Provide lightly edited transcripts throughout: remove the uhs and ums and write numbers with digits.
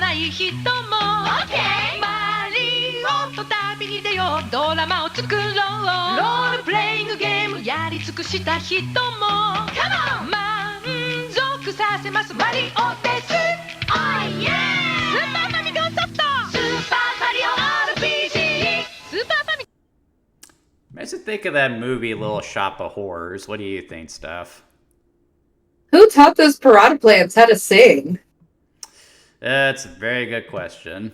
ない人も OK マリオと旅に出ようドラマを作ろうロールプレイングゲームやり尽くした人も Come on 満足させますマリオです Oh yeah スーパーファミコンソフトスーパーマリオ RPG スーパーファミ Makes me think of that movie Little Shop of Horrors. What do you think, Steph? Who taught those piranha plants how to sing? That's a very good question.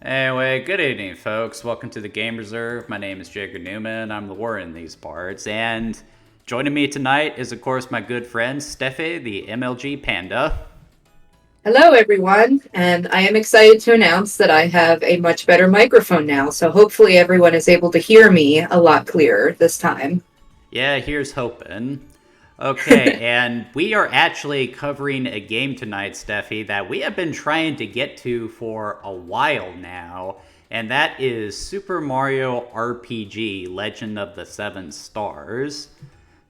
Anyway, good evening, folks. Welcome to the Game Reserve. My name is Jacob Newman. I'm the warden in these parts. And joining me tonight is, of course, my good friend, Steffi, the MLG Panda. Hello, everyone, and I am excited to announce that I have a much better microphone now, so hopefully everyone is able to hear me a lot clearer this time. Yeah, here's hoping. Okay, and we are actually covering a game tonight, Steffi, that we have been trying to get to for a while now, and that is Super Mario RPG Legend of the Seven Stars.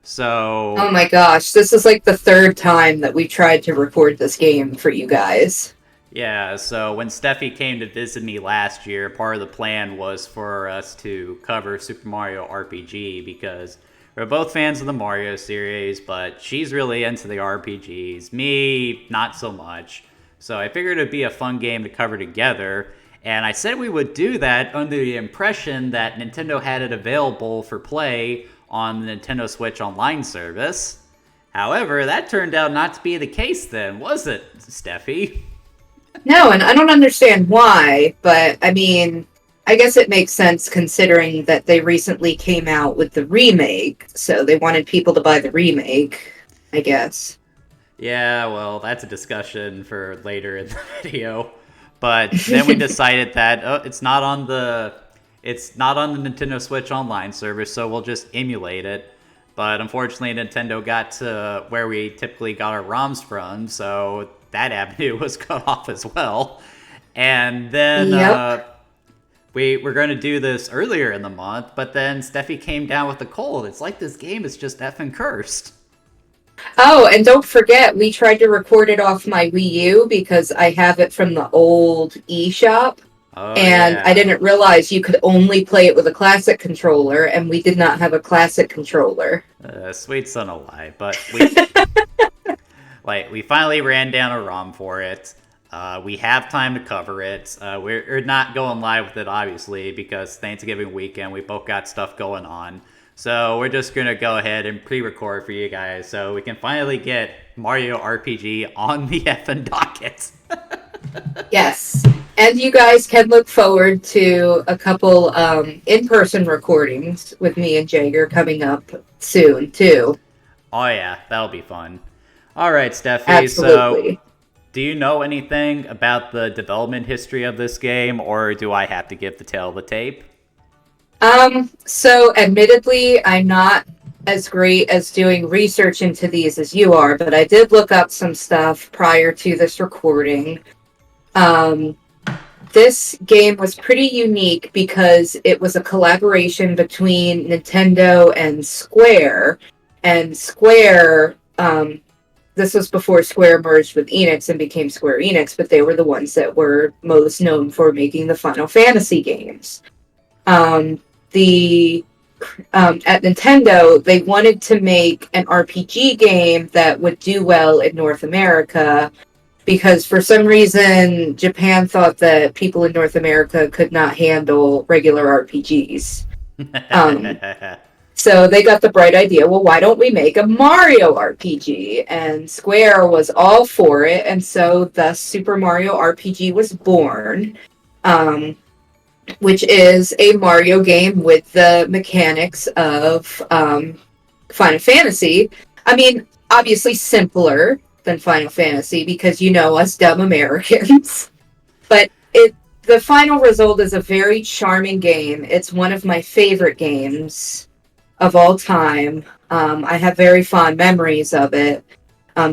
So... Oh my gosh, this is like the third time that we tried to record this game for you guys. Yeah, so when Steffi came to visit me last year, part of the plan was for us to cover Super Mario RPG because we're both fans of the Mario series, but she's really into the RPGs. Me, not so much. So I figured it'd be a fun game to cover together, and I said we would do that under the impression that Nintendo had it available for play on the Nintendo Switch Online service. However, that turned out not to be the case then, was it, Steffi? No, and I don't understand why, but I mean, I guess it makes sense considering that they recently came out with the remake, so they wanted people to buy the remake, I guess. Yeah, well, that's a discussion for later in the video. But then we decided that it's not on the Nintendo Switch Online service, so we'll just emulate it. But unfortunately, Nintendo got to where we typically got our ROMs from, so that avenue was cut off as well. And then we were going to do this earlier in the month, but then Steffi came down with a cold. It's like this game is just effing cursed. Oh, and don't forget, we tried to record it off my Wii U because I have it from the old eShop. And I didn't realize you could only play it with a classic controller, and we did not have a classic controller. Sweet son of a lie, but we finally ran down a ROM for it. We have time to cover it. We're not going live with it, obviously, because Thanksgiving weekend, we both got stuff going on. So we're just going to go ahead and pre-record for you guys so we can finally get Mario RPG on the effing docket. Yes. And you guys can look forward to a couple in-person recordings with me and Jagger coming up soon, too. Oh, yeah. That'll be fun. All right, Steffi. Absolutely. So, do you know anything about the development history of this game, or do I have to give the tale of the tape? So admittedly, I'm not as great as doing research into these as you are, but I did look up some stuff prior to this recording. This game was pretty unique because it was a collaboration between Nintendo and Square. And Square, this was before Square merged with Enix and became Square Enix, but they were the ones that were most known for making the Final Fantasy games. At Nintendo, they wanted to make an RPG game that would do well in North America because for some reason, Japan thought that people in North America could not handle regular RPGs. So they got the bright idea, well, why don't we make a Mario RPG? And Square was all for it, and so thus Super Mario RPG was born. Which is a Mario game with the mechanics of Final Fantasy. I mean, obviously simpler than Final Fantasy because you know us dumb Americans. But the final result is a very charming game. It's one of my favorite games of all time. I have very fond memories of it.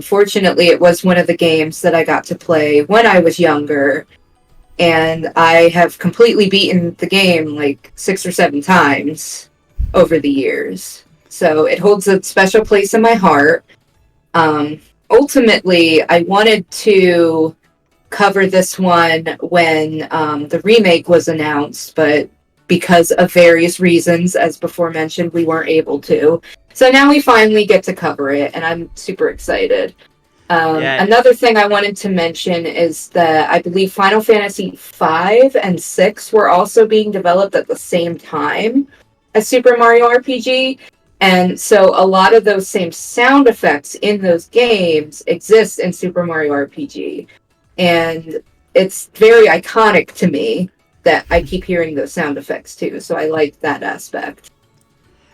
Fortunately, it was one of the games that I got to play when I was younger. And I have completely beaten the game like 6 or 7 times over the years. So it holds a special place in my heart. Ultimately, I wanted to cover this one when the remake was announced, but because of various reasons, as before mentioned, we weren't able to. So now we finally get to cover it, and I'm super excited. Another thing I wanted to mention is that I believe Final Fantasy V and VI were also being developed at the same time as Super Mario RPG. And so a lot of those same sound effects in those games exist in Super Mario RPG. And it's very iconic to me that I keep hearing those sound effects too. So I like that aspect.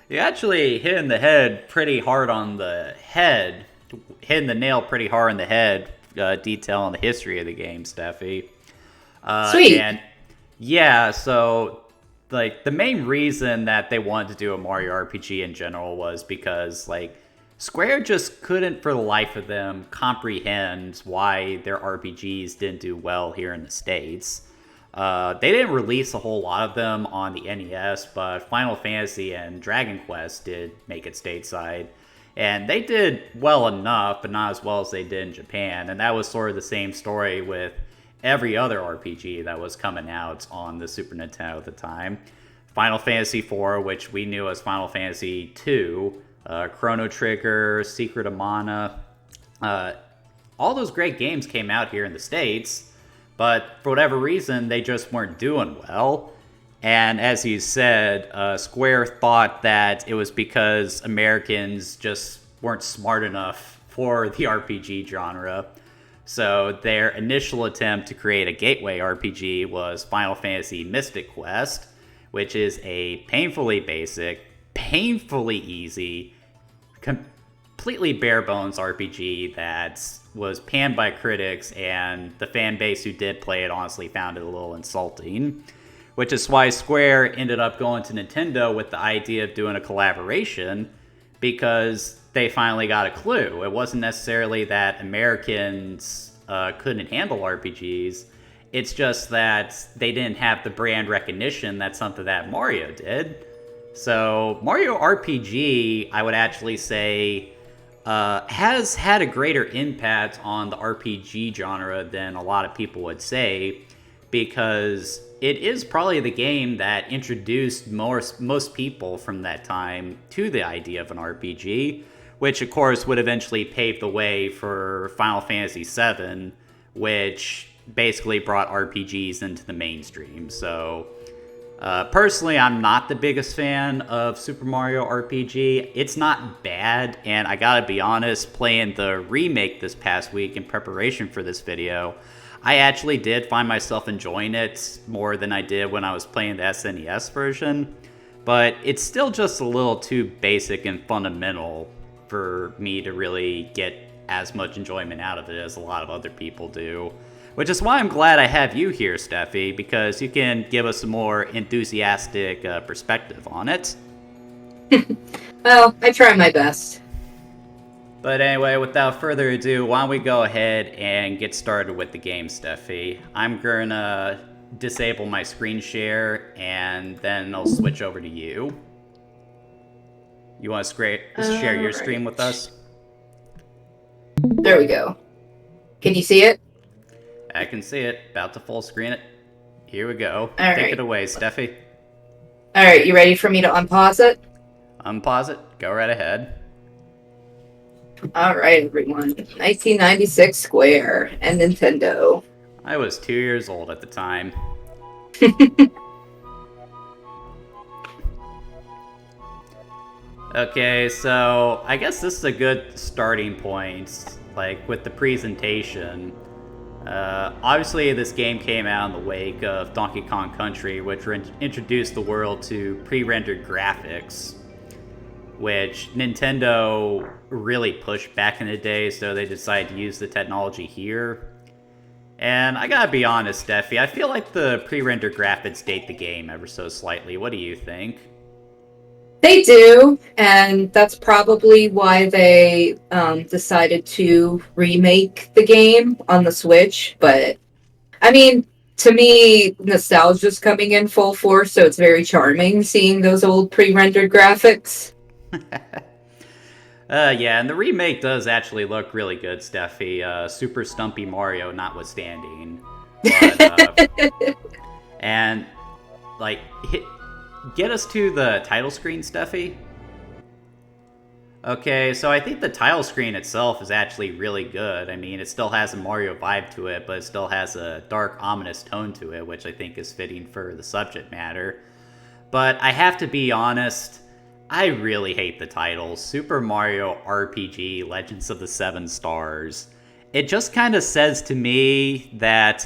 You actually hitting the head pretty hard on the head, hitting the nail pretty hard on the head, detailing the history of the game, Steffi. Sweet. And yeah, so like the main reason that they wanted to do a Mario RPG in general was because like Square just couldn't for the life of them comprehend why their RPGs didn't do well here in the States. They didn't release a whole lot of them on the NES, but Final Fantasy and Dragon Quest did make it stateside. And they did well enough, but not as well as they did in Japan. And that was sort of the same story with every other RPG that was coming out on the Super Nintendo at the time. Final Fantasy IV, which we knew as Final Fantasy II, Chrono Trigger, Secret of Mana, all those great games came out here in the States, but for whatever reason, they just weren't doing well. And as you said, Square thought that it was because Americans just weren't smart enough for the RPG genre. So their initial attempt to create a gateway RPG was Final Fantasy Mystic Quest, which is a painfully basic, painfully easy, completely bare bones RPG that was panned by critics, and the fan base who did play it honestly found it a little insulting. Which is why Square ended up going to Nintendo with the idea of doing a collaboration, because they finally got a clue. It wasn't necessarily that Americans couldn't handle RPGs. It's just that they didn't have the brand recognition that's something that Mario did. So Mario RPG, I would actually say, has had a greater impact on the RPG genre than a lot of people would say, because it is probably the game that introduced most people from that time to the idea of an RPG, which of course would eventually pave the way for Final Fantasy VII, which basically brought RPGs into the mainstream. So personally, I'm not the biggest fan of Super Mario RPG. It's not bad, and I gotta be honest, playing the remake this past week in preparation for this video, I actually did find myself enjoying it more than I did when I was playing the SNES version, but it's still just a little too basic and fundamental for me to really get as much enjoyment out of it as a lot of other people do. Which is why I'm glad I have you here, Steffi, because you can give us a more enthusiastic perspective on it. Well, I try my best. But anyway, without further ado, why don't we go ahead and get started with the game, Steffi. I'm gonna disable my screen share, and then I'll switch over to you. You want to share your screen with us? There we go. Can you see it? I can see it. About to full screen it. Here we go. All Take right. it away, Steffi. Alright, you ready for me to unpause it? Unpause it. Go right ahead. Alright, everyone. 1996 Square and Nintendo. I was 2 years old at the time. Okay, so I guess this is a good starting point, like with the presentation. Obviously, this game came out in the wake of Donkey Kong Country, which introduced the world to pre-rendered graphics, which Nintendo really pushed back in the day, so they decided to use the technology here. And I gotta be honest, Steffi, I feel like the pre-rendered graphics date the game ever so slightly. What do you think? They do, and that's probably why they decided to remake the game on the Switch. But, I mean, to me, nostalgia's coming in full force, so it's very charming seeing those old pre-rendered graphics. Yeah, and the remake does actually look really good, Steffi. Super Stumpy Mario notwithstanding. But, and, like, get us to the title screen, Steffi. Okay, so I think the title screen itself is actually really good. I mean, it still has a Mario vibe to it, but it still has a dark, ominous tone to it, which I think is fitting for the subject matter. But I have to be honest, I really hate the title, Super Mario RPG Legends of the Seven Stars. It just kind of says to me that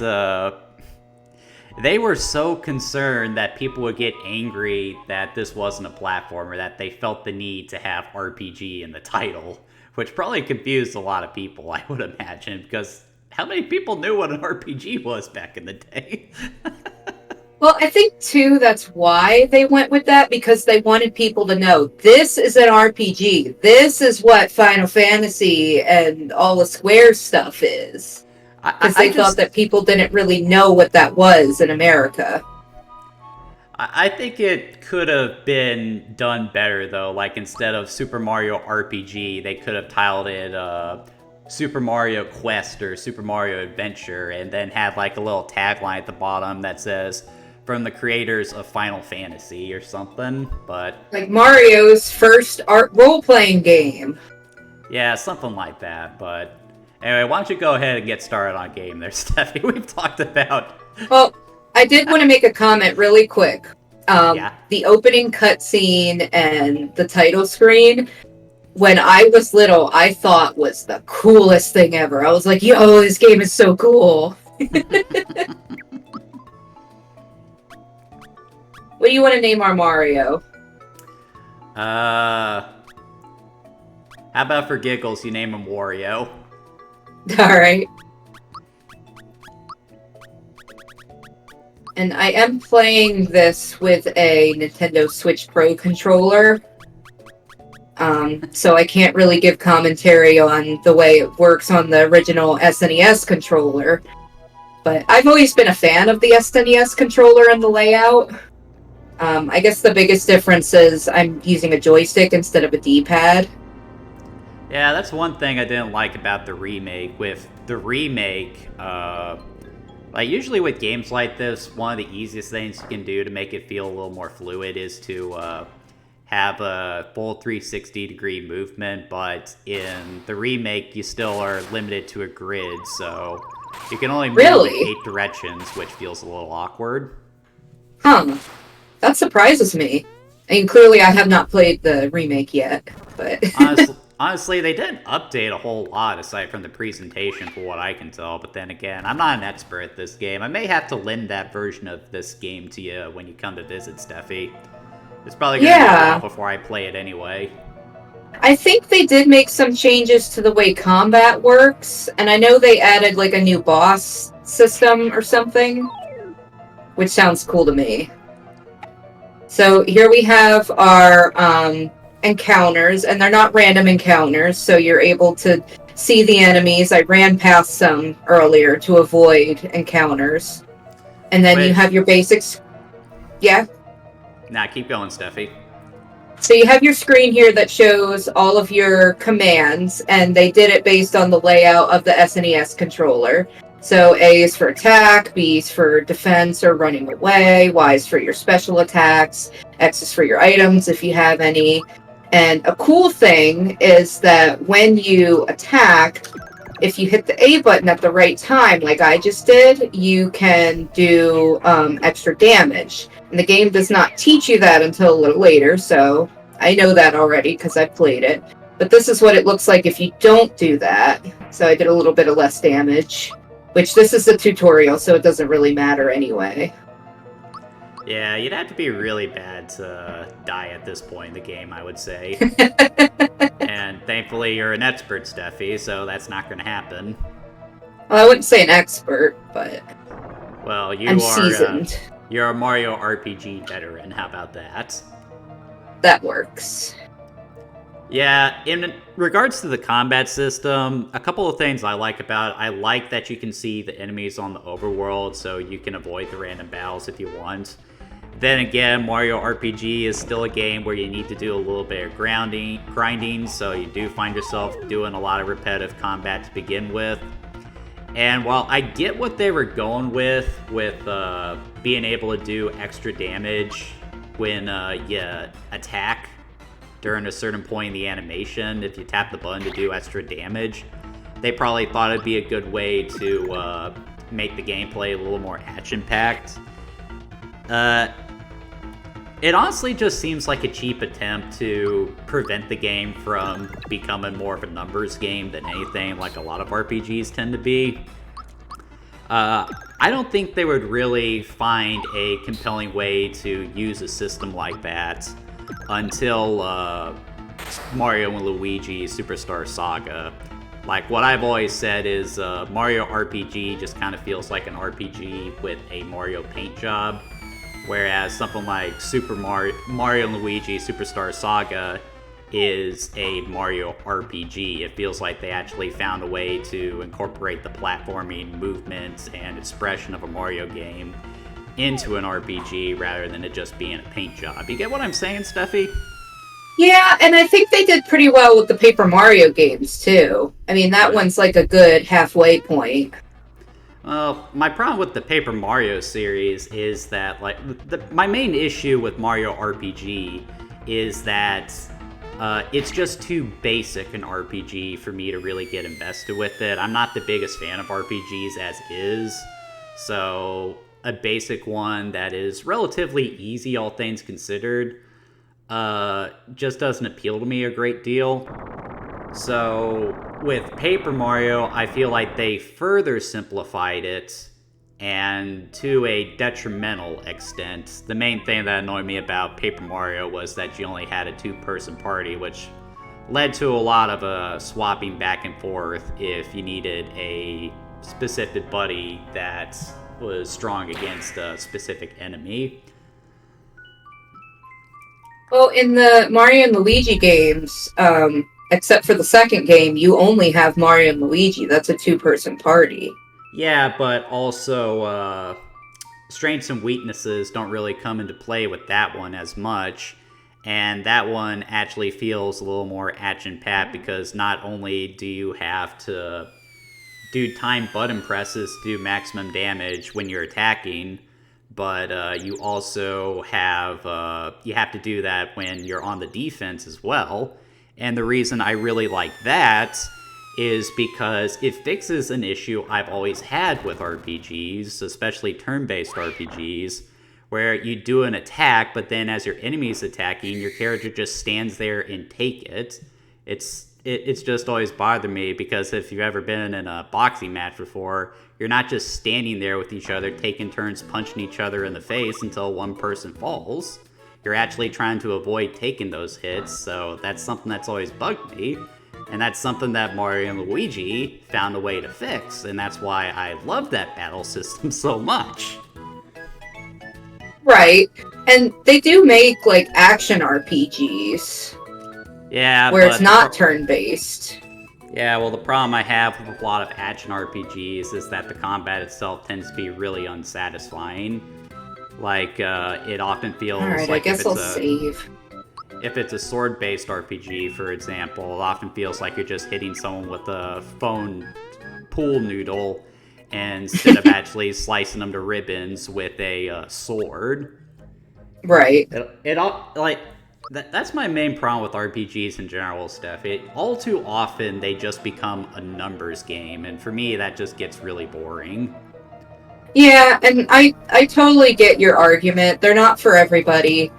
they were so concerned that people would get angry that this wasn't a platformer, that they felt the need to have RPG in the title, which probably confused a lot of people, I would imagine, because how many people knew what an RPG was back in the day? Well, I think, too, that's why they went with that, because they wanted people to know, this is an RPG. This is what Final Fantasy and all the Square stuff is. Because they thought that people didn't really know what that was in America. I think it could have been done better, though. Like, instead of Super Mario RPG, they could have titled it Super Mario Quest or Super Mario Adventure, and then had, like, a little tagline at the bottom that says, from the creators of Final Fantasy or something, but... Like Mario's first role-playing game. Yeah, something like that, but... Anyway, why don't you go ahead and get started on game there, Steffi? We've talked about... Well, I did want to make a comment really quick. Yeah. The opening cutscene and the title screen, when I was little, I thought was the coolest thing ever. I was like, yo, this game is so cool. What do you want to name our Mario? How about for giggles, you name him Wario? Alright. And I am playing this with a Nintendo Switch Pro controller. So I can't really give commentary on the way it works on the original SNES controller. But I've always been a fan of the SNES controller and the layout. I guess the biggest difference is I'm using a joystick instead of a D-pad. Yeah, that's one thing I didn't like about the remake. With the remake, like usually with games like this, one of the easiest things you can do to make it feel a little more fluid is to have a full 360-degree movement, but in the remake, you still are limited to a grid, so you can only move in 8 directions, which feels a little awkward. Huh. That surprises me. I mean, clearly I have not played the remake yet, but... Honestly, they didn't update a whole lot aside from the presentation for what I can tell, but then again, I'm not an expert at this game. I may have to lend that version of this game to you when you come to visit, Steffi. It's probably going to be a while before I play it anyway. I think they did make some changes to the way combat works, and I know they added like a new boss system or something, which sounds cool to me. So here we have our encounters, and they're not random encounters, so you're able to see the enemies. I ran past some earlier to avoid encounters. And then you have your basics. Yeah? Nah, keep going, Steffi. So you have your screen here that shows all of your commands, and they did it based on the layout of the SNES controller. So A is for attack, B is for defense or running away, Y is for your special attacks, X is for your items if you have any. And a cool thing is that when you attack, if you hit the A button at the right time, like I just did, you can do extra damage. And the game does not teach you that until a little later, so I know that already because I played it. But this is what it looks like if you don't do that. So I did a little bit of less damage, which this is a tutorial, so it doesn't really matter anyway. Yeah, you'd have to be really bad to die at this point in the game, I would say. And thankfully you're an expert, Steffi, so that's not going to happen. Well, I wouldn't say an expert, but well, I'm seasoned. You're a Mario RPG veteran, how about that? That works. Yeah, in regards to the combat system, a couple of things I like about it. I like that you can see the enemies on the overworld, so you can avoid the random battles if you want. Then again, Mario RPG is still a game where you need to do a little bit of grinding, so you do find yourself doing a lot of repetitive combat to begin with. And while I get what they were going with being able to do extra damage when you attack during a certain point in the animation, if you tap the button to do extra damage, they probably thought it'd be a good way to make the gameplay a little more action-packed. It honestly just seems like a cheap attempt to prevent the game from becoming more of a numbers game than anything, like a lot of RPGs tend to be. I don't think they would really find a compelling way to use a system like that until Mario and Luigi Superstar Saga. Like, what I've always said is Mario RPG just kind of feels like an RPG with a Mario paint job. Whereas something like Mario & Luigi Superstar Saga is a Mario RPG. It feels like they actually found a way to incorporate the platforming, movements, and expression of a Mario game into an RPG rather than it just being a paint job. You get what I'm saying, Steffi? Yeah, and I think they did pretty well with the Paper Mario games, too. I mean, that one's like a good halfway point. Well, my problem with the Paper Mario series is that, like, my main issue with Mario RPG is that it's just too basic an RPG for me to really get invested with it. I'm not the biggest fan of RPGs as is, so a basic one that is relatively easy, all things considered, just doesn't appeal to me a great deal. So with Paper Mario, I feel like they further simplified it, and to a detrimental extent. The main thing that annoyed me about Paper Mario was that you only had a two-person party, which led to a lot of swapping back and forth if you needed a specific buddy that was strong against a specific enemy. Well, in the Mario and Luigi games, except for the second game, you only have Mario and Luigi. That's a two-person party. Yeah, but also strengths and weaknesses don't really come into play with that one as much. And that one actually feels a little more action-packed because not only do you have to do time button presses to do maximum damage when you're attacking, but you also have to do that when you're on the defense as well. And the reason I really like that is because it fixes an issue I've always had with RPGs, especially turn-based RPGs, where you do an attack, but then as your enemy's attacking, your character just stands there and take it. It's just always bothered me, because if you've ever been in a boxing match before, you're not just standing there with each other, taking turns punching each other in the face until one person falls. You're actually trying to avoid taking those hits, so that's something that's always bugged me. And that's something that Mario and Luigi found a way to fix, and that's why I love that battle system so much. Right. And they do make, like, action RPGs. Yeah, where it's not turn-based. Yeah, well, the problem I have with a lot of action RPGs is that the combat itself tends to be really unsatisfying. Like, it often feels Alright, like I guess I'll save. If it's a sword-based RPG, for example, it often feels like you're just hitting someone with a foam pool noodle instead of actually slicing them to ribbons with a sword. Right. That's my main problem with RPGs in general, Steph. All too often, they just become a numbers game, and for me, that just gets really boring. Yeah, and I totally get your argument. They're not for everybody.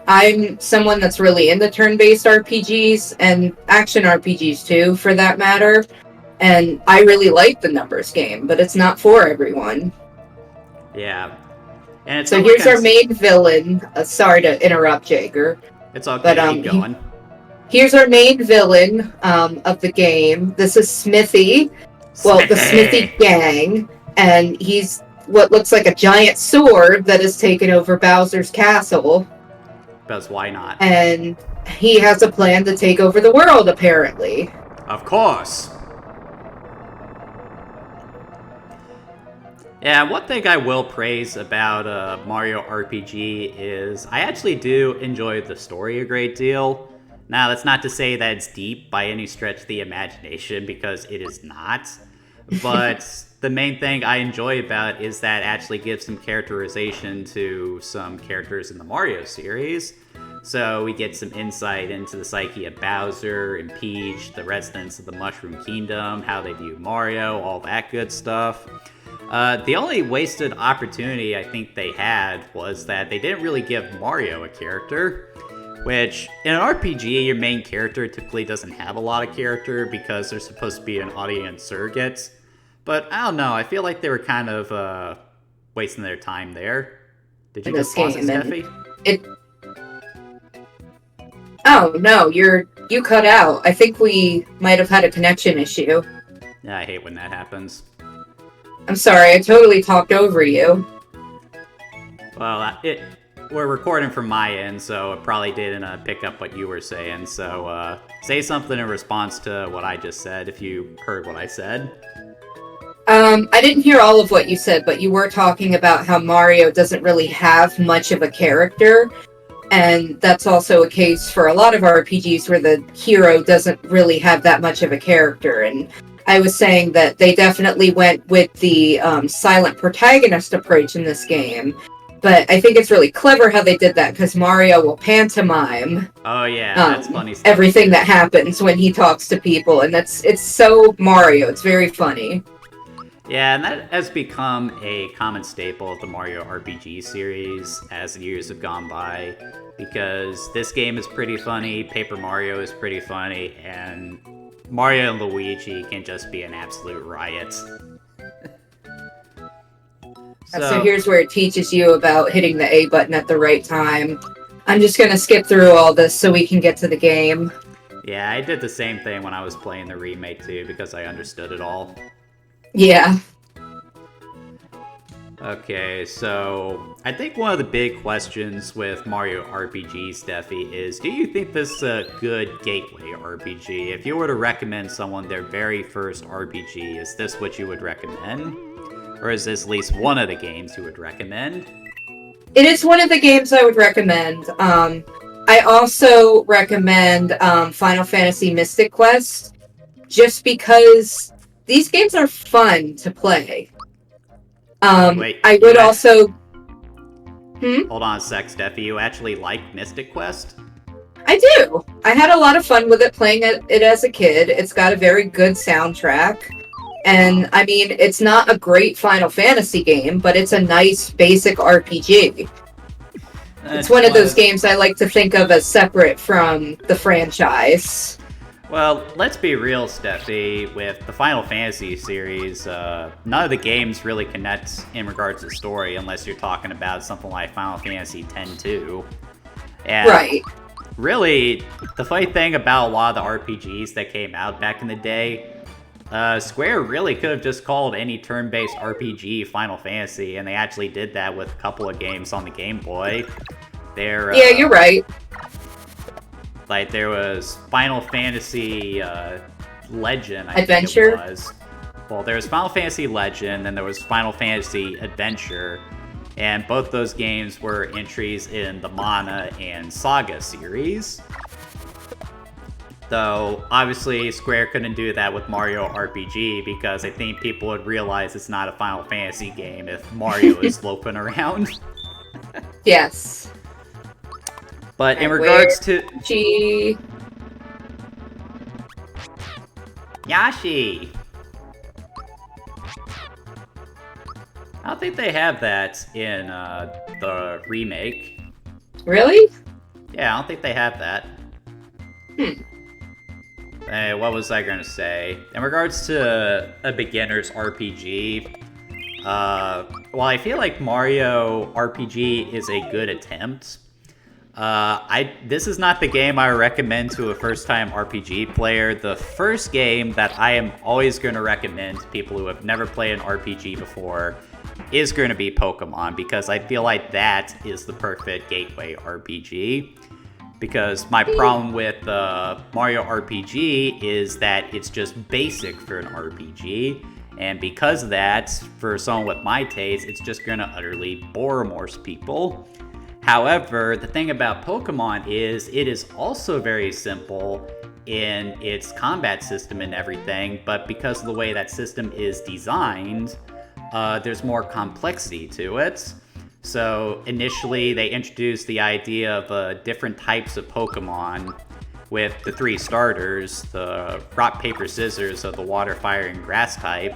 I'm someone that's really into turn-based RPGs, and action RPGs too, for that matter. And I really like the numbers game, but it's not for everyone. Yeah. And it's so here's our main villain. Sorry to interrupt, Jager. It's okay, but, keep going. Here's our main villain of the game. This is Smithy. Well, the Smithy gang. And he's what looks like a giant sword that has taken over Bowser's castle. Because why not? And he has a plan to take over the world, apparently. Of course. Yeah, one thing I will praise about Mario RPG is I actually do enjoy the story a great deal. Now, that's not to say that it's deep by any stretch of the imagination, because it is not. But the main thing I enjoy about it is that it actually gives some characterization to some characters in the Mario series. So we get some insight into the psyche of Bowser and Peach, the residents of the Mushroom Kingdom, how they view Mario, all that good stuff. The only wasted opportunity I think they had was that they didn't really give Mario a character, which in an RPG, your main character typically doesn't have a lot of character because they're supposed to be an audience surrogate. But I don't know, I feel like they were kind of wasting their time there. Did you just pause it, Steffi? Oh no, you cut out. I think we might have had a connection issue. Yeah, I hate when that happens. I'm sorry, I totally talked over you. Well, we're recording from my end, so it probably didn't pick up what you were saying. So say something in response to what I just said, if you heard what I said. I didn't hear all of what you said, but you were talking about how Mario doesn't really have much of a character. And that's also a case for a lot of RPGs where the hero doesn't really have that much of a character. And I was saying that they definitely went with the silent protagonist approach in this game. But I think it's really clever how they did that, because Mario will pantomime. Oh yeah, that's funny stuff. Everything that happens when he talks to people, and it's so Mario. It's very funny. Yeah, and that has become a common staple of the Mario RPG series as the years have gone by, because this game is pretty funny, Paper Mario is pretty funny, and Mario and Luigi can just be an absolute riot. So here's where it teaches you about hitting the A button at the right time. I'm just gonna skip through all this so we can get to the game. Yeah, I did the same thing when I was playing the remake too, because I understood it all. Yeah. Okay, so I think one of the big questions with Mario RPG, Steffi, is do you think this is a good gateway RPG? If you were to recommend someone their very first RPG, is this what you would recommend? Or is this at least one of the games you would recommend? It is one of the games I would recommend. I also recommend Final Fantasy Mystic Quest, just because these games are fun to play. Wait, I would also... Hold on a sec, Steffi. You actually like Mystic Quest? I do! I had a lot of fun with it playing it as a kid. It's got a very good soundtrack. And, I mean, it's not a great Final Fantasy game, but it's a nice, basic RPG. It's one of those games I like to think of as separate from the franchise. Well, let's be real, Steffi. With the Final Fantasy series, none of the games really connect in regards to story, unless you're talking about something like Final Fantasy X-2. And right. Really, the funny thing about a lot of the RPGs that came out back in the day, Square really could have just called any turn-based RPG Final Fantasy, and they actually did that with a couple of games on the Game Boy. Yeah, you're right. Like, there was Final Fantasy Legend, I Adventure? think it was. Well, there was Final Fantasy Legend, then there was Final Fantasy Adventure, and both those games were entries in the Mana and Saga series. Though, obviously, Square couldn't do that with Mario RPG, because I think people would realize it's not a Final Fantasy game if Mario is sloping around. Yes. But in regards to... Yoshi! I don't think they have that in the remake. Really? Yeah, I don't think they have that. Hey, what was I gonna say? In regards to a beginner's RPG, while I feel like Mario RPG is a good attempt, this is not the game I recommend to a first-time RPG player. The first game that I am always going to recommend to people who have never played an RPG before is going to be Pokemon, because I feel like that is the perfect gateway RPG. Because my problem with Mario RPG is that it's just basic for an RPG, And because of that, for someone with my taste, it's just going to utterly bore most people. However, the thing about Pokemon is it is also very simple in its combat system and everything, but because of the way that system is designed, there's more complexity to it. So initially they introduced the idea of different types of Pokemon with the 3 starters, the rock, paper, scissors of the water, fire, and grass type.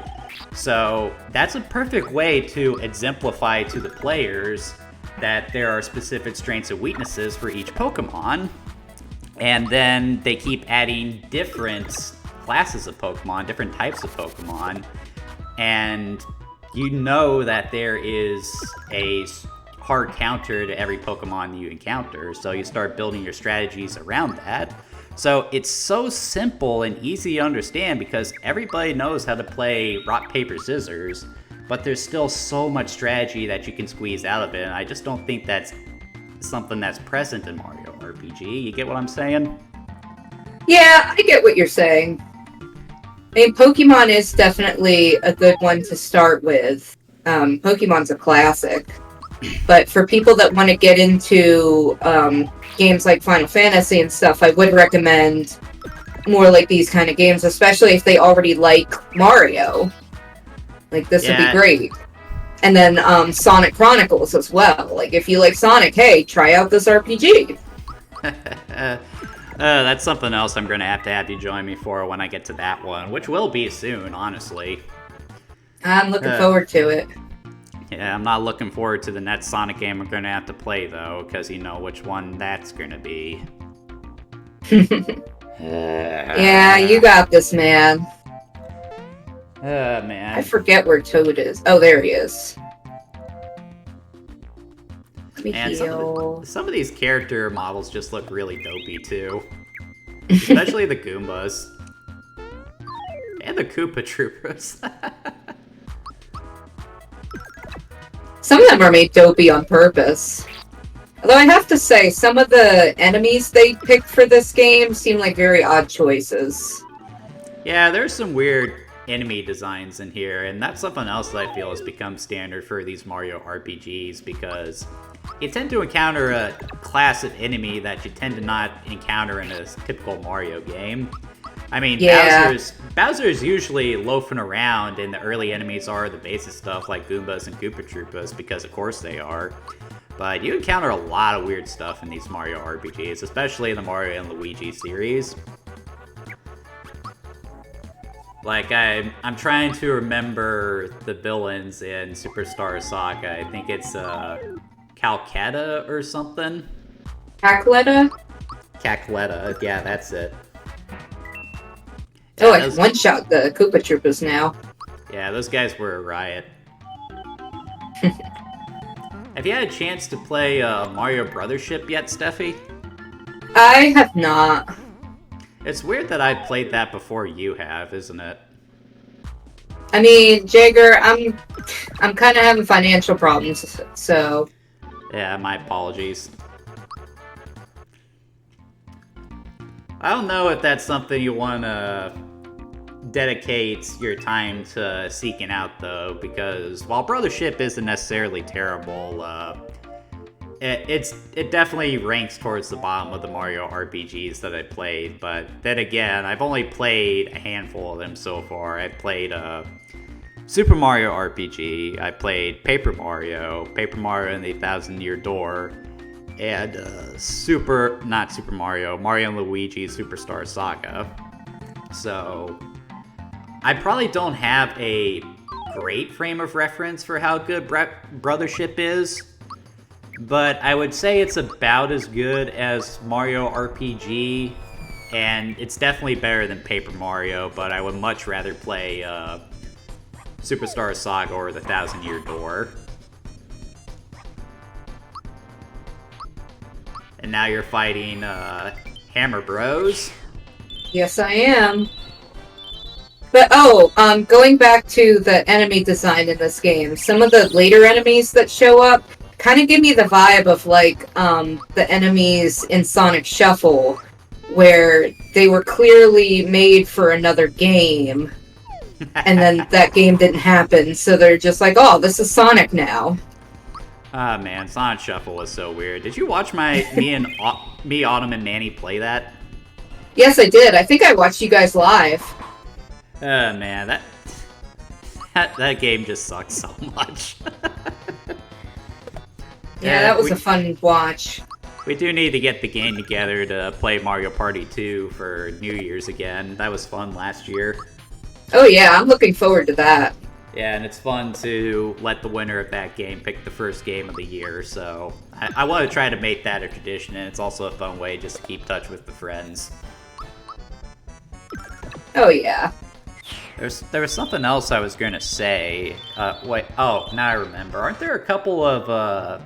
So that's a perfect way to exemplify to the players that there are specific strengths and weaknesses for each Pokemon. And then they keep adding different classes of Pokemon, different types of Pokemon. And you know that there is a hard counter to every Pokemon you encounter, so you start building your strategies around that. So it's so simple and easy to understand because everybody knows how to play rock, paper, scissors, but there's still so much strategy that you can squeeze out of it, and I just don't think that's something that's present in Mario RPG. You get what I'm saying? Yeah, I get what you're saying. I mean, Pokemon is definitely a good one to start with. Pokemon's a classic. But for people that want to get into games like Final Fantasy and stuff, I would recommend more like these kind of games, especially if they already like Mario. Like, this would be great. And then Sonic Chronicles as well. Like, if you like Sonic, hey, try out this RPG. That's something else I'm going to have you join me for when I get to that one, which will be soon, honestly. I'm looking forward to it. Yeah, I'm not looking forward to the next Sonic game we're going to have to play, though, because you know which one that's going to be. Yeah, you got this, man. Man. I forget where Toad is. Oh, there he is. Let me heal. Some of these character models just look really dopey, too. Especially the Goombas. And the Koopa Troopers. Some of them are made dopey on purpose. Although I have to say, some of the enemies they picked for this game seem like very odd choices. Yeah, there's some weird enemy designs in here, and that's something else that I feel has become standard for these Mario RPGs, because you tend to encounter a class of enemy that you tend to not encounter in a typical Mario game. I mean, yeah. Bowser's usually loafing around, and the early enemies are the basic stuff like Goombas and Koopa Troopas, because of course they are. But you encounter a lot of weird stuff in these Mario RPGs, especially in the Mario and Luigi series. Like, I'm trying to remember the villains in Superstar Saga. I think it's Calcutta or something? Cackletta? Cackletta, yeah, that's it. Oh, I can one-shot the Koopa Troopas now. Yeah, those guys were a riot. Have you had a chance to play Mario Brothership yet, Steffi? I have not. It's weird that I played that before you have, isn't it? I mean, Jagger, I'm kind of having financial problems, so... Yeah, my apologies. I don't know if that's something you want to dedicate your time to seeking out, though, because while Brothership isn't necessarily terrible, it definitely ranks towards the bottom of the Mario RPGs that I played. But then again, I've only played a handful of them so far. I played Super Mario RPG, I played Paper Mario and the Thousand Year Door, and Mario and Luigi Superstar Saga. So I probably don't have a great frame of reference for how good Brothership is, but I would say it's about as good as Mario RPG, and it's definitely better than Paper Mario, but I would much rather play Superstar Saga or the Thousand Year Door. And now you're fighting Hammer Bros. Yes, I am. But, going back to the enemy design in this game, some of the later enemies that show up kind of give me the vibe of, like, the enemies in Sonic Shuffle, where they were clearly made for another game, And then that game didn't happen, so they're just like, oh, this is Sonic now. Ah, man, Sonic Shuffle was so weird. Did you watch me, Autumn, and Manny play that? Yes, I did. I think I watched you guys live. Oh, man, that game just sucks so much. Yeah, that was a fun watch. We do need to get the gang together to play Mario Party 2 for New Year's again. That was fun last year. Oh yeah, I'm looking forward to that. Yeah, and it's fun to let the winner of that game pick the first game of the year, so I want to try to make that a tradition, and it's also a fun way just to keep touch with the friends. Oh yeah. There was something else I was going to say. Wait, oh, now I remember. Aren't there a couple of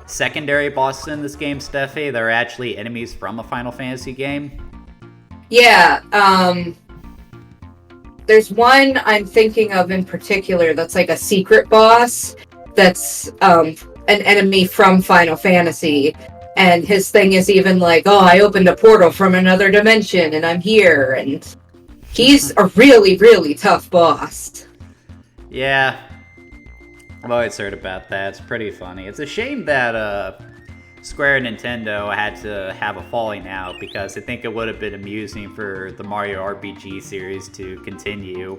secondary bosses in this game, Steffi, that are actually enemies from a Final Fantasy game? Yeah, there's one I'm thinking of in particular that's like a secret boss that's an enemy from Final Fantasy. And his thing is even like, oh, I opened a portal from another dimension and I'm here. And he's a really, really tough boss. Yeah. I've always heard about that. It's pretty funny. It's a shame that Square and Nintendo had to have a falling out, because I think it would have been amusing for the Mario RPG series to continue.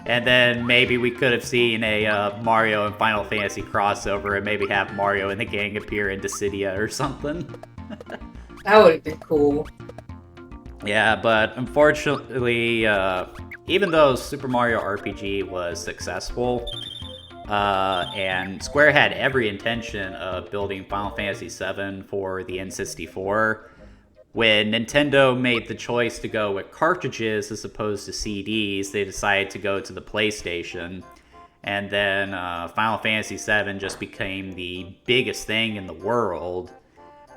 And then maybe we could have seen a Mario and Final Fantasy crossover, and maybe have Mario and the gang appear in Dissidia or something. That would have been cool. Yeah, but unfortunately, even though Super Mario RPG was successful, and Square had every intention of building Final Fantasy VII for the N64, when Nintendo made the choice to go with cartridges as opposed to CDs, they decided to go to the PlayStation. And then Final Fantasy VII just became the biggest thing in the world.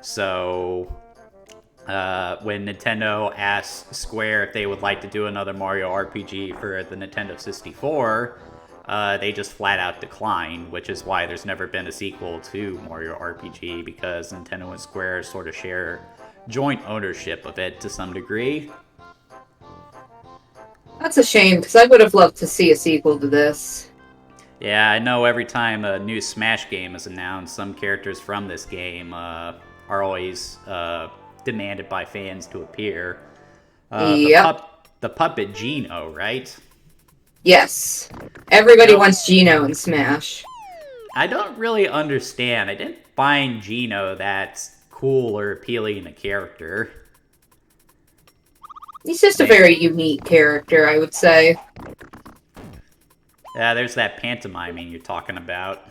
So when Nintendo asked Square if they would like to do another Mario RPG for the Nintendo 64, they just flat out declined, which is why there's never been a sequel to Mario RPG, because Nintendo and Square sort of share joint ownership of it to some degree. That's a shame, because I would have loved to see a sequel to this. Yeah, I know every time a new Smash game is announced, some characters from this game are always demanded by fans to appear. Yep. The puppet Geno, right? Yes. Everybody wants Geno in Smash. I don't really understand. I didn't find Geno that cool or appealing a character. He's just a very unique character, I would say. Yeah, there's that pantomiming you're talking about.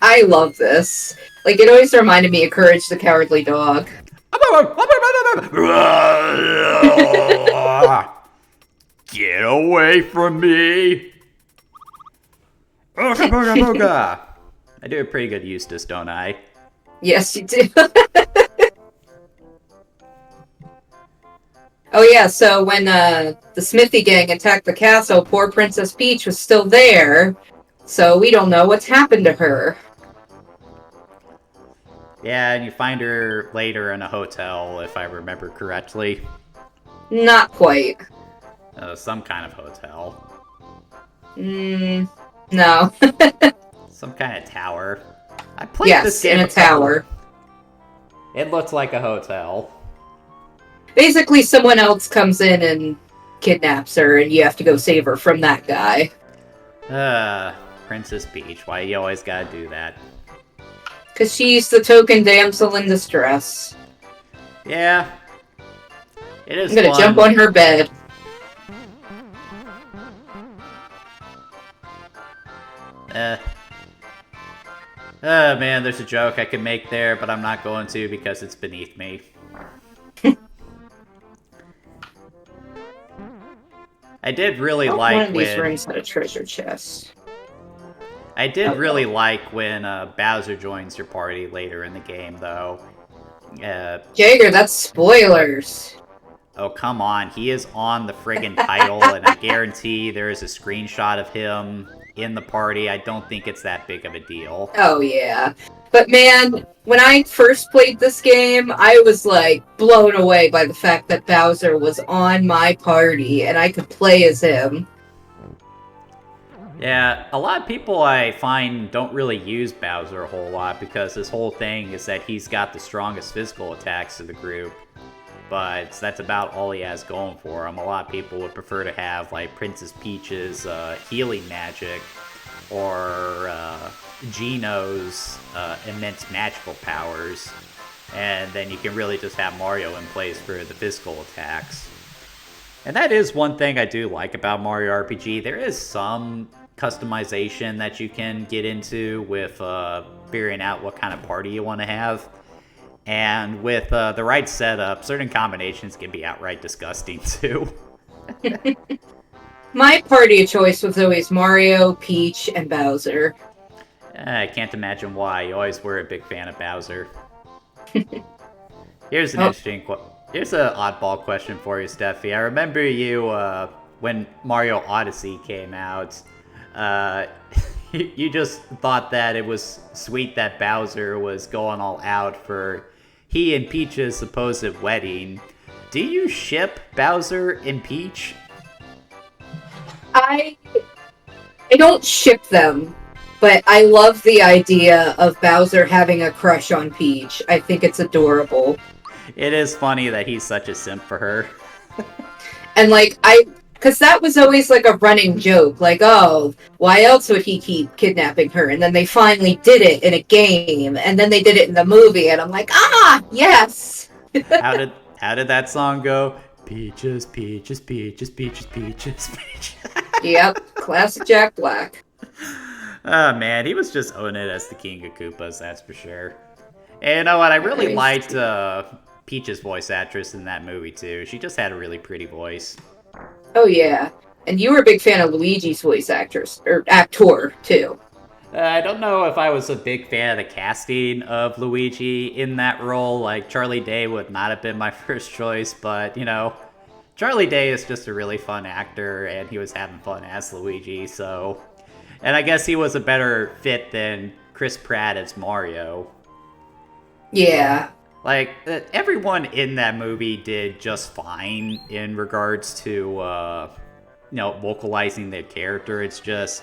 I love this. Like, it always reminded me of Courage the Cowardly Dog. Get away from me! Ooga booga booga! I do a pretty good Eustace, don't I? Yes, you do. Oh yeah, so when the Smithy gang attacked the castle, poor Princess Peach was still there, so we don't know what's happened to her. Yeah, and you find her later in a hotel, if I remember correctly. Not quite. Some kind of hotel. No. Some kind of tower. I played this game in a tower. It looks like a hotel. Basically, someone else comes in and kidnaps her, and you have to go save her from that guy. Princess Peach. Why you always gotta do that? Because she's the token damsel in distress. Yeah. It is I'm gonna fun. jump on her bed. Oh man, there's a joke I could make there, but I'm not going to because it's beneath me. I did really like one of these when rooms had a treasure chest. I did really like when Bowser joins your party later in the game, though. Jaeger, that's spoilers. Oh, come on. He is on the friggin' title, and I guarantee there is a screenshot of him in the party. I don't think it's that big of a deal. Oh, yeah. But man, when I first played this game, I was like blown away by the fact that Bowser was on my party and I could play as him. Yeah, a lot of people I find don't really use Bowser a whole lot because his whole thing is that he's got the strongest physical attacks of the group. But that's about all he has going for him. A lot of people would prefer to have like Princess Peach's healing magic or Geno's immense magical powers. And then you can really just have Mario in place for the physical attacks. And that is one thing I do like about Mario RPG. There is some customization that you can get into with figuring out what kind of party you want to have. And with the right setup, certain combinations can be outright disgusting too. My party of choice was always Mario, Peach, and Bowser. I can't imagine why. You always were a big fan of Bowser. Here's an here's an oddball question for you, Steffi. I remember you when Mario Odyssey came out. You just thought that it was sweet that Bowser was going all out for he and Peach's supposed wedding. Do you ship Bowser and Peach? I don't ship them, but I love the idea of Bowser having a crush on Peach. I think it's adorable. It is funny that he's such a simp for her. And because that was always like a running joke, like, oh, why else would he keep kidnapping her? And then they finally did it in a game, and then they did it in the movie, and I'm like, yes! How did that song go? Peaches, peaches, peaches, peaches, peaches, peaches. Yep, classic Jack Black. Oh man, he was just owning it as the King of Koopas, that's for sure. And you know what? I really liked Peach's voice actress in that movie too. She just had a really pretty voice. Oh yeah, and you were a big fan of Luigi's voice actress or actor too. I don't know if I was a big fan of the casting of Luigi in that role. Like Charlie Day would not have been my first choice, but you know, Charlie Day is just a really fun actor, and he was having fun as Luigi. So, and I guess he was a better fit than Chris Pratt as Mario. Yeah. Like, everyone in that movie did just fine in regards to, vocalizing their character. It's just,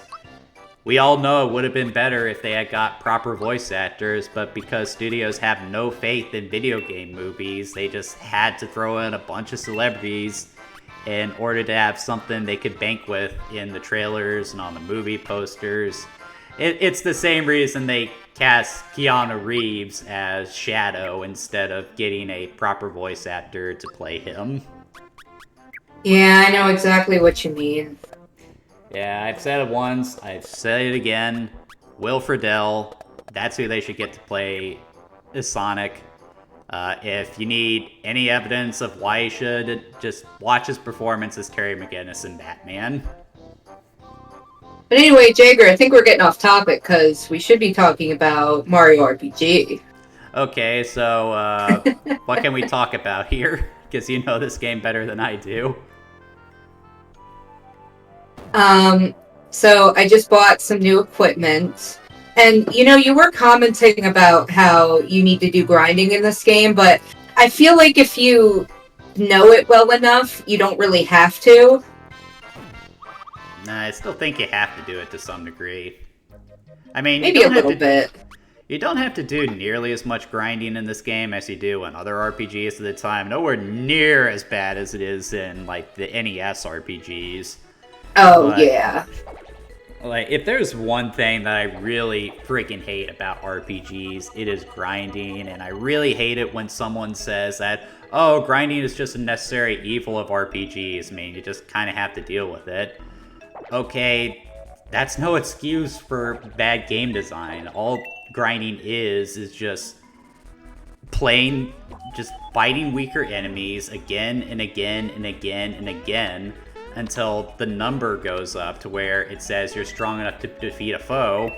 we all know it would have been better if they had got proper voice actors, but because studios have no faith in video game movies, they just had to throw in a bunch of celebrities in order to have something they could bank with in the trailers and on the movie posters. It's the same reason they cast Keanu Reeves as Shadow instead of getting a proper voice actor to play him. Yeah, I know exactly what you mean. Yeah, I've said it once, I've said it again. Will Friedle, that's who they should get to play as Sonic. If you need any evidence of why you should, just watch his performance as Terry McGinnis in Batman. But anyway, Jager, I think we're getting off topic because we should be talking about Mario RPG. Okay, so what can we talk about here? Because you know this game better than I do. So I just bought some new equipment. And, you were commenting about how you need to do grinding in this game, but I feel like if you know it well enough, you don't really have to. Nah, I still think you have to do it to some degree. I mean, maybe a little bit. You don't have to do nearly as much grinding in this game as you do in other RPGs at the time. Nowhere near as bad as it is in, like, the NES RPGs. Oh, yeah. Like, if there's one thing that I really freaking hate about RPGs, it is grinding, and I really hate it when someone says that, oh, grinding is just a necessary evil of RPGs. I mean, you just kind of have to deal with it. Okay, that's no excuse for bad game design. All grinding is just fighting weaker enemies again and again and again and again until the number goes up to where it says you're strong enough to defeat a foe.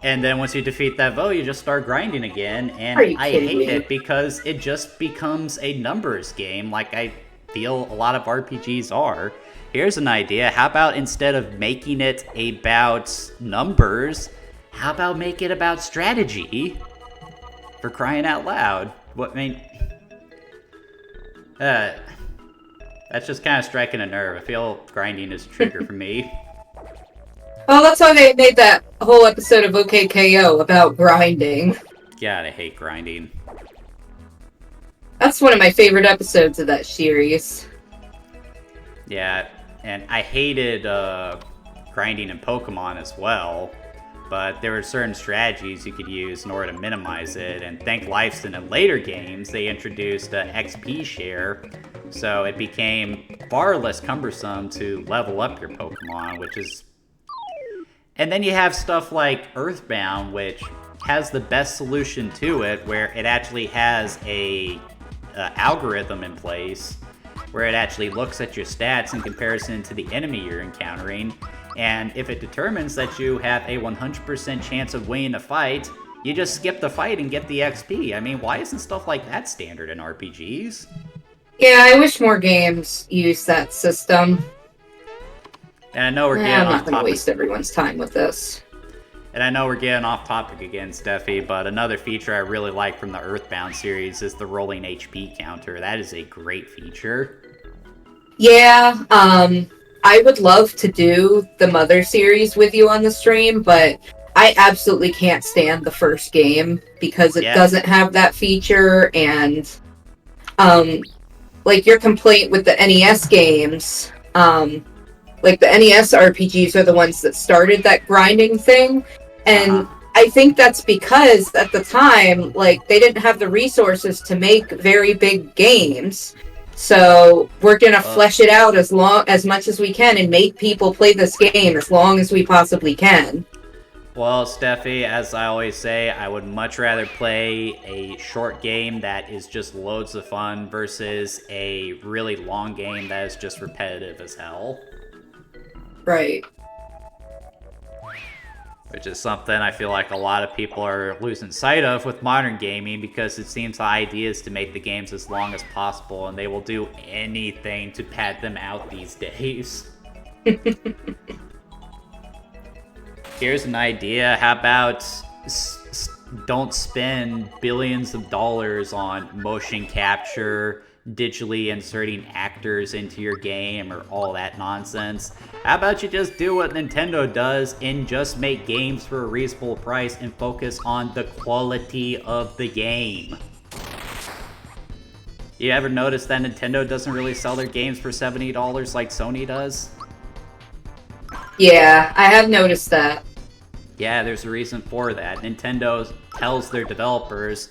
And then once you defeat that foe, you just start grinding again, and I hate it because it just becomes a numbers game like I feel a lot of RPGs are. Here's an idea. How about instead of making it about numbers, how about make it about strategy? For crying out loud. What, I mean... that's just kind of striking a nerve. I feel grinding is a trigger for me. Well, that's why they made that whole episode of OKKO about grinding. God, I hate grinding. That's one of my favorite episodes of that series. Yeah, and I hated grinding in Pokemon as well, but there were certain strategies you could use in order to minimize it, and thank Lifestone in later games, they introduced XP share, so it became far less cumbersome to level up your Pokemon, which is... And then you have stuff like Earthbound, which has the best solution to it, where it actually has a algorithm in place where it actually looks at your stats in comparison to the enemy you're encountering, and if it determines that you have a 100% chance of winning a fight, you just skip the fight and get the XP. I mean, why isn't stuff like that standard in RPGs? Yeah, I wish more games used that system. And I know we're getting I'm not off going to topic. waste everyone's time with this. And I know we're getting off topic again, Steffi, but another feature I really like from the Earthbound series is the rolling HP counter. That is a great feature. Yeah, I would love to do the Mother series with you on the stream, but I absolutely can't stand the first game because it doesn't have that feature, and like your complaint with the NES games, like the NES RPGs are the ones that started that grinding thing, and I think that's because at the time, like, they didn't have the resources to make very big games. So we're gonna flesh it out as much as we can and make people play this game as long as we possibly can. Well, Steffi, as I always say, I would much rather play a short game that is just loads of fun versus a really long game that is just repetitive as hell. Right. Which is something I feel like a lot of people are losing sight of with modern gaming, because it seems the idea is to make the games as long as possible, and they will do anything to pad them out these days. Here's an idea. How about don't spend billions of dollars on motion capture, digitally inserting actors into your game, or all that nonsense. How about you just do what Nintendo does and just make games for a reasonable price and focus on the quality of the game? You ever notice that Nintendo doesn't really sell their games for $70 like Sony does? Yeah, I have noticed that. Yeah, there's a reason for that. Nintendo tells their developers,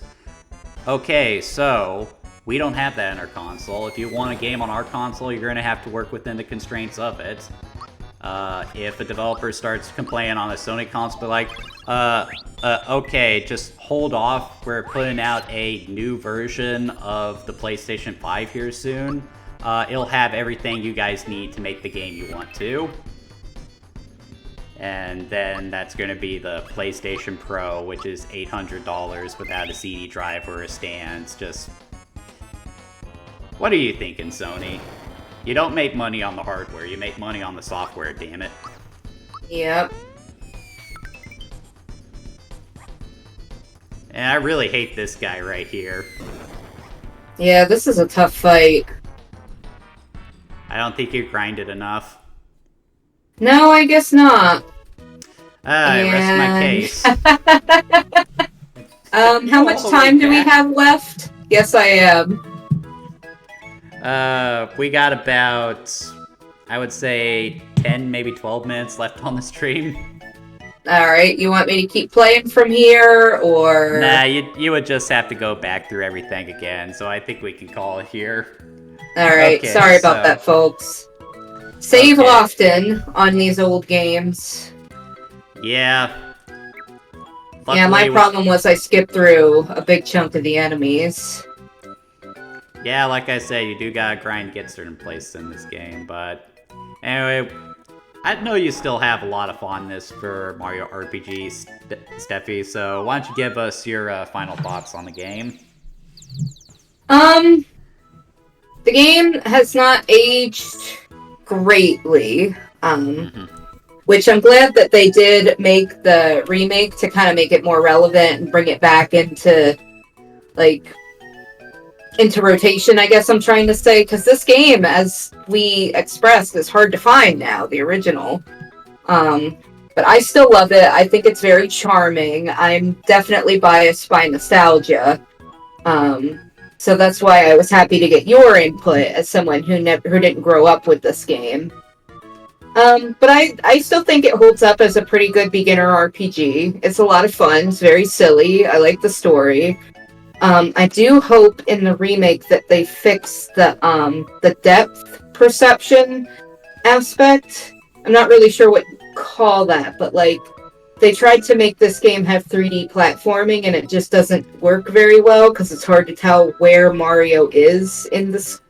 okay, so we don't have that in our console. If you want a game on our console, you're going to have to work within the constraints of it. If a developer starts complaining on a Sony console, be like, okay, just hold off. We're putting out a new version of the PlayStation 5 here soon. It'll have everything you guys need to make the game you want to. And then that's going to be the PlayStation Pro, which is $800 without a CD drive or a stand. Just... what are you thinking, Sony? You don't make money on the hardware, you make money on the software, damn it. Yep. And I really hate this guy right here. Yeah, this is a tough fight. I don't think you grinded enough. No, I guess not. I rest my case. How much time do we have left? Yes, I am. We got about, I would say, 10, maybe 12 minutes left on the stream. Alright, you want me to keep playing from here, or...? Nah, you would just have to go back through everything again, so I think we can call it here. Alright, Okay, sorry about that, folks. Save often on these old games. Yeah. Yeah, my problem was I skipped through a big chunk of the enemies. Yeah, like I said, you do gotta grind to get certain places in this game, but... Anyway, I know you still have a lot of fondness for Mario RPG, Steffi, so why don't you give us your final thoughts on the game? The game has not aged greatly. which I'm glad that they did make the remake to kind of make it more relevant and bring it back into, like, into rotation, I guess I'm trying to say, because this game, as we expressed, is hard to find now, the original. But I still love it. I think it's very charming. I'm definitely biased by nostalgia. So that's why I was happy to get your input as someone who didn't grow up with this game. But I still think it holds up as a pretty good beginner RPG. It's a lot of fun. It's very silly. I like the story. I do hope in the remake that they fix the depth perception aspect. I'm not really sure what you call that, but like they tried to make this game have 3D platforming and it just doesn't work very well because it's hard to tell where Mario is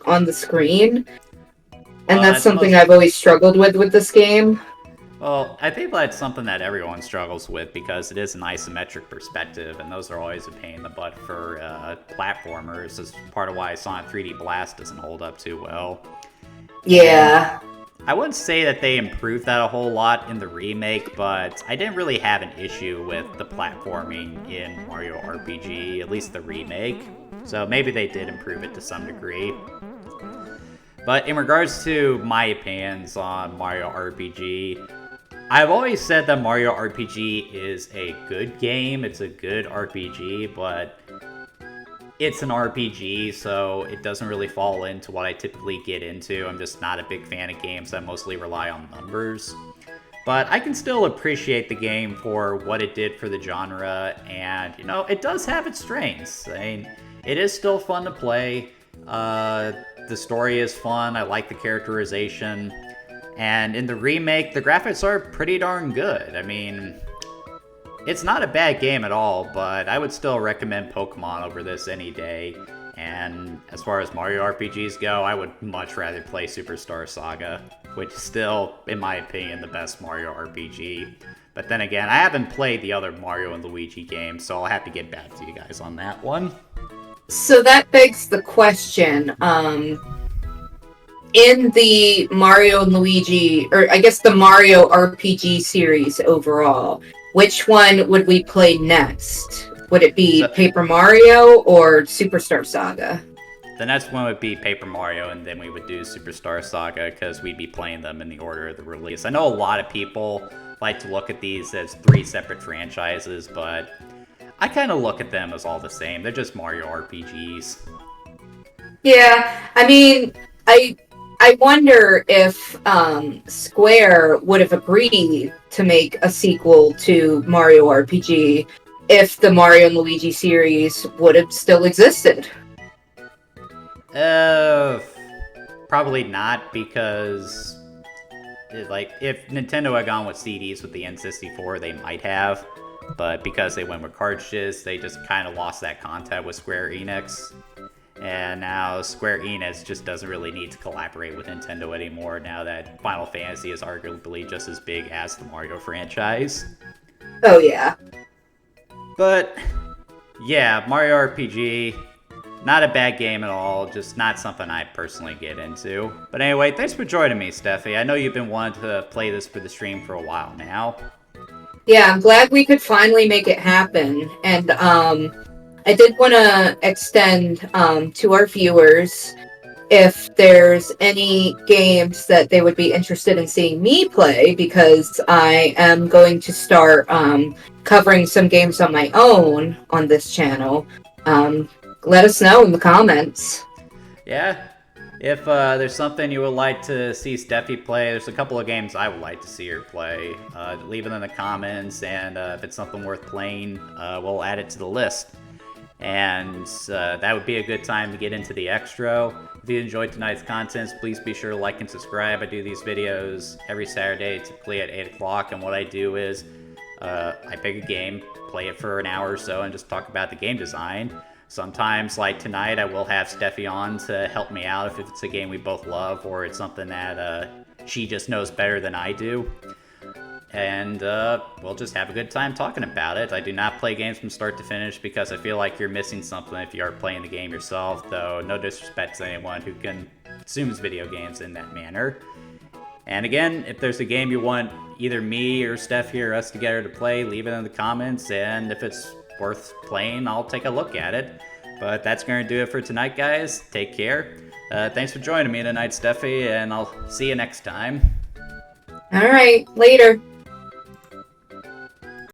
on the screen. And that's something I've always struggled with this game. Well, I think that's something that everyone struggles with because it is an isometric perspective, and those are always a pain in the butt for platformers. It's part of why Sonic 3D Blast doesn't hold up too well. Yeah. And I wouldn't say that they improved that a whole lot in the remake, but I didn't really have an issue with the platforming in Mario RPG, at least the remake. So maybe they did improve it to some degree. But in regards to my opinions on Mario RPG, I've always said that Mario RPG is a good game. It's a good RPG, but it's an RPG, so it doesn't really fall into what I typically get into. I'm just not a big fan of games that mostly rely on numbers. But I can still appreciate the game for what it did for the genre, and, you know, it does have its strengths. I mean, it is still fun to play. The story is fun. I like the characterization. And in the remake, the graphics are pretty darn good. I mean, it's not a bad game at all, but I would still recommend Pokemon over this any day. And as far as Mario RPGs go, I would much rather play Superstar Saga, which is still, in my opinion, the best Mario RPG. But then again, I haven't played the other Mario and Luigi games, so I'll have to get back to you guys on that one. So that begs the question, in the Mario and Luigi, or I guess the Mario RPG series overall, which one would we play next? Would it be Paper Mario or Superstar Saga? The next one would be Paper Mario, and then we would do Superstar Saga, because we'd be playing them in the order of the release. I know a lot of people like to look at these as 3 separate franchises, but I kind of look at them as all the same. They're just Mario RPGs. Yeah, I mean, I wonder if Square would have agreed to make a sequel to Mario RPG if the Mario and Luigi series would have still existed. Probably not, because if Nintendo had gone with CDs with the N64, they might have. But because they went with cartridges, they just kind of lost that contact with Square Enix. And now Square Enix just doesn't really need to collaborate with Nintendo anymore now that Final Fantasy is arguably just as big as the Mario franchise. Oh, yeah. But, yeah, Mario RPG, not a bad game at all, just not something I personally get into. But anyway, thanks for joining me, Steffi. I know you've been wanting to play this for the stream for a while now. Yeah, I'm glad we could finally make it happen. And I did want to extend to our viewers if there's any games that they would be interested in seeing me play, because I am going to start covering some games on my own on this channel. Let us know in the comments. Yeah. If there's something you would like to see Steffi play, there's a couple of games I would like to see her play. Leave it in the comments, and if it's something worth playing, we'll add it to the list. And that would be a good time to get into the extra. If you enjoyed tonight's content, please be sure to like and subscribe. I do these videos every Saturday, typically at 8 o'clock, and what I do is I pick a game, play it for an hour or so, and just talk about the game design. Sometimes, like tonight, I will have Steffi on to help me out if it's a game we both love, or it's something that she just knows better than I do. And we'll just have a good time talking about it. I do not play games from start to finish because I feel like you're missing something if you are playing the game yourself, though no disrespect to anyone who consumes video games in that manner. And again, if there's a game you want either me or Steph here or us together to play, leave it in the comments, and if it's worth playing, I'll take a look at it. But that's going to do it for tonight, guys. Take care. Thanks for joining me tonight, Steffi, and I'll see you next time. All right, later.